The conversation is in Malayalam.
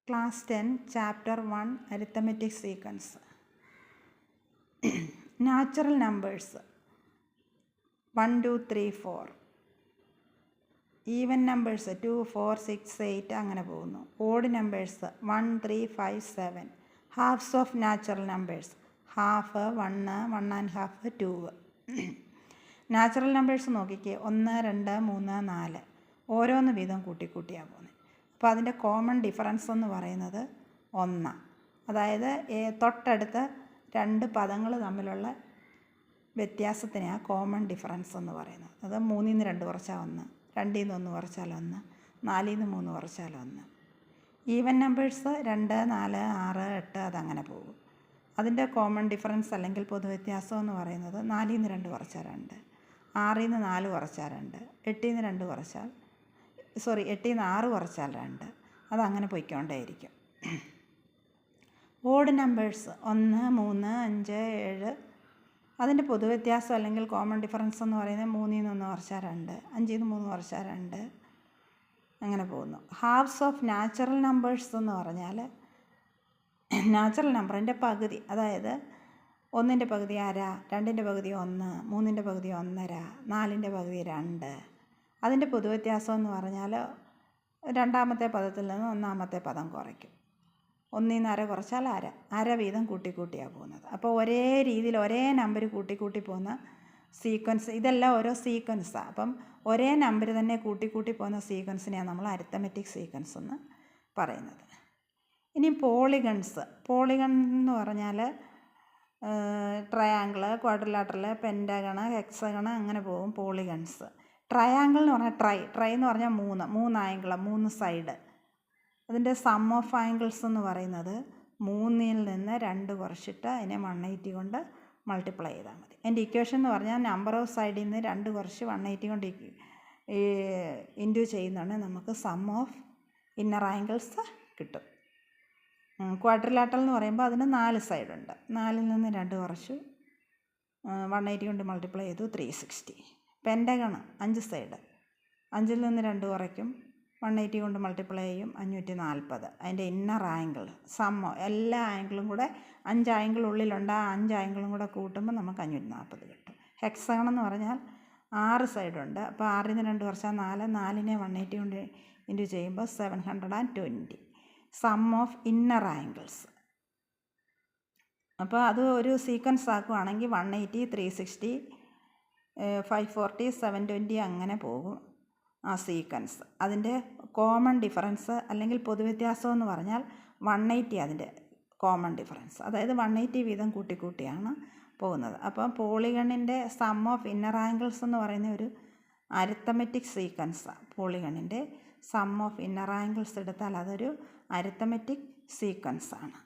Class 10, Chapter 1, Arithmetic Sequence. Natural numbers 1, 2, 3, 4. Even numbers 2, 4, 6, 8 അങ്ങനെ പോകുന്നു. Odd numbers 1, 3, 5, 7. Halves of natural numbers half, 1, 1.5, 2. Natural numbers നോക്കിക്കേ 1, 2, 3, 4 ഓരോന്ന് വീതം കൂട്ടിയാണ് പോകുന്നത്. അപ്പോൾ അതിൻ്റെ കോമൺ ഡിഫറൻസ് എന്ന് പറയുന്നത് 1. അതായത് തൊട്ടടുത്ത രണ്ട് പദങ്ങൾ തമ്മിലുള്ള വ്യത്യാസത്തിനെയാണ് കോമൺ ഡിഫറൻസ് എന്ന് പറയുന്നത്. അത് 3 ൽ 2 കുറച്ചാൽ 1, 2 ൽ 1 കുറച്ചാൽ 1, 4 ൽ 3 കുറച്ചാൽ 1. ഈവൻ നമ്പേഴ്സ് 2, 4, 6, 8 അതങ്ങനെ പോകും. അതിൻ്റെ കോമൺ ഡിഫറൻസ് അല്ലെങ്കിൽ പൊതുവ്യത്യാസം എന്ന് പറയുന്നത് 4 ൽ 2 കുറച്ചാൽ 2, 6 ൽ 4 കുറച്ചാൽ 2, 8 ൽ 2 കുറച്ചാൽ 8 ൽ 6 കുറച്ചാൽ 2. അതങ്ങനെ പോയിക്കൊണ്ടേയിരിക്കും. ഓഡ് നമ്പേഴ്സ് 1, 3, 5, 7 അതിൻ്റെ പൊതുവ്യത്യാസം അല്ലെങ്കിൽ കോമൺ ഡിഫറൻസ് എന്ന് പറയുന്നത് 3 ൽ 1 കുറച്ചാൽ 2, 5 ൽ 3 കുറച്ചാൽ 2 അങ്ങനെ പോകുന്നു. ഹാഫ്സ് ഓഫ് നാച്ചുറൽ നമ്പേഴ്സ് എന്ന് പറഞ്ഞാൽ നാച്ചുറൽ നമ്പറിൻ്റെ പകുതി, അതായത് 1ൻ്റെ പകുതി അര, 2ൻ്റെ പകുതി 1, 3ൻ്റെ പകുതി 1.5, 4ൻ്റെ പകുതി 2. അതിൻ്റെ പൊതുവ്യത്യാസം എന്ന് പറഞ്ഞാൽ രണ്ടാമത്തെ പദത്തിൽ നിന്ന് ഒന്നാമത്തെ പദം കുറയ്ക്കും. 1ൽ നിന്ന് അര കുറച്ചാൽ അര വീതം കൂട്ടിയാണ് പോകുന്നത്. അപ്പോൾ ഒരേ രീതിയിൽ ഒരേ നമ്പർ കൂട്ടി പോകുന്ന സീക്വൻസ്, ഇതെല്ലാം ഓരോ സീക്വൻസാണ്. അപ്പം ഒരേ നമ്പർ തന്നെ കൂട്ടി പോകുന്ന സീക്വൻസിനെയാണ് നമ്മൾ അരിത്തമെറ്റിക് സീക്വൻസ് എന്ന് പറയുന്നത്. ഇനി പോളിഗൺ എന്ന് പറഞ്ഞാൽ ട്രയാങ്കിള്, ക്വാഡ്രിലാറ്ററൽ, പെൻറ്റാഗണ്, ഹെക്സഗണ് അങ്ങനെ പോകും പോളിഗൺസ്. ട്രയാങ്കിൾ എന്ന് പറഞ്ഞാൽ ട്രൈ എന്ന് പറഞ്ഞാൽ 3 ആംഗിൾ, 3 സൈഡ്. അതിൻ്റെ സം ഓഫ് ആംഗിൾസ് എന്ന് പറയുന്നത് 3ൽ നിന്ന് 2 കുറച്ചിട്ട് അതിനെ 180 കൊണ്ട് മൾട്ടിപ്ലൈ ചെയ്താൽ മതി. അതിൻ്റെ ഇക്വേഷൻ എന്ന് പറഞ്ഞാൽ നമ്പർ ഓഫ് സൈഡിൽ നിന്ന് 2 കുറച്ച് 180 കൊണ്ട് ഇൻറ്റു ചെയ്യുന്നതാണ് നമുക്ക് സം ഓഫ് ഇന്നർ ആംഗിൾസ് കിട്ടും. ക്വാഡ്രിലാറ്ററൽ എന്ന് പറയുമ്പോൾ അതിന് 4 സൈഡുണ്ട്. 4ൽ നിന്ന് 2 കുറച്ചു 180 കൊണ്ട് മൾട്ടിപ്ലൈ ചെയ്തു 360. പെൻറ്റഗണ് 5 സൈഡ്, 5ൽ നിന്ന് 2 കുറയ്ക്കും 180 കൊണ്ട് മൾട്ടിപ്ലൈ ചെയ്യും 540. അതിൻ്റെ ഇന്നർ ആംഗിൾ എല്ലാ ആംഗിളും കൂടെ 5 ആംഗിൾ ഉള്ളിലുണ്ട്. ആ 5 ആംഗിളും കൂടെ കൂട്ടുമ്പോൾ നമുക്ക് 540 കിട്ടും. ഹെക്സഗൺ എന്ന് പറഞ്ഞാൽ 6 സൈഡുണ്ട്. അപ്പോൾ 6ൽ നിന്ന് 2 കുറച്ചാൽ 4, 4നെ 180 കൊണ്ട് ഇൻറ്റു ചെയ്യുമ്പോൾ 720. Sum of inner angles. അപ്പോൾ അത് ഒരു സീക്വൻസ് ആക്കുകയാണെങ്കിൽ 180, 360, 540, 720 അങ്ങനെ പോകും ആ സീക്വൻസ്. അതിൻ്റെ കോമൺ ഡിഫറൻസ് അല്ലെങ്കിൽ പൊതുവ്യത്യാസം എന്ന് പറഞ്ഞാൽ 180 അതിൻ്റെ കോമൺ ഡിഫറൻസ്. അതായത് 180 വീതം കൂട്ടിയാണ് പോകുന്നത്. അപ്പോൾ പോളിഗണിൻ്റെ സം ഓഫ് ഇന്നർ ആംഗിൾസ് എന്ന് പറയുന്ന ഒരു അരിത്തമെറ്റിക് സീക്വൻസാണ്. പോളിഗണിൻ്റെ സം ഓഫ് ഇന്നർ ആംഗിൾസ് എടുത്താൽ അതൊരു അരിത്തമെറ്റിക് സീക്വൻസാണ്.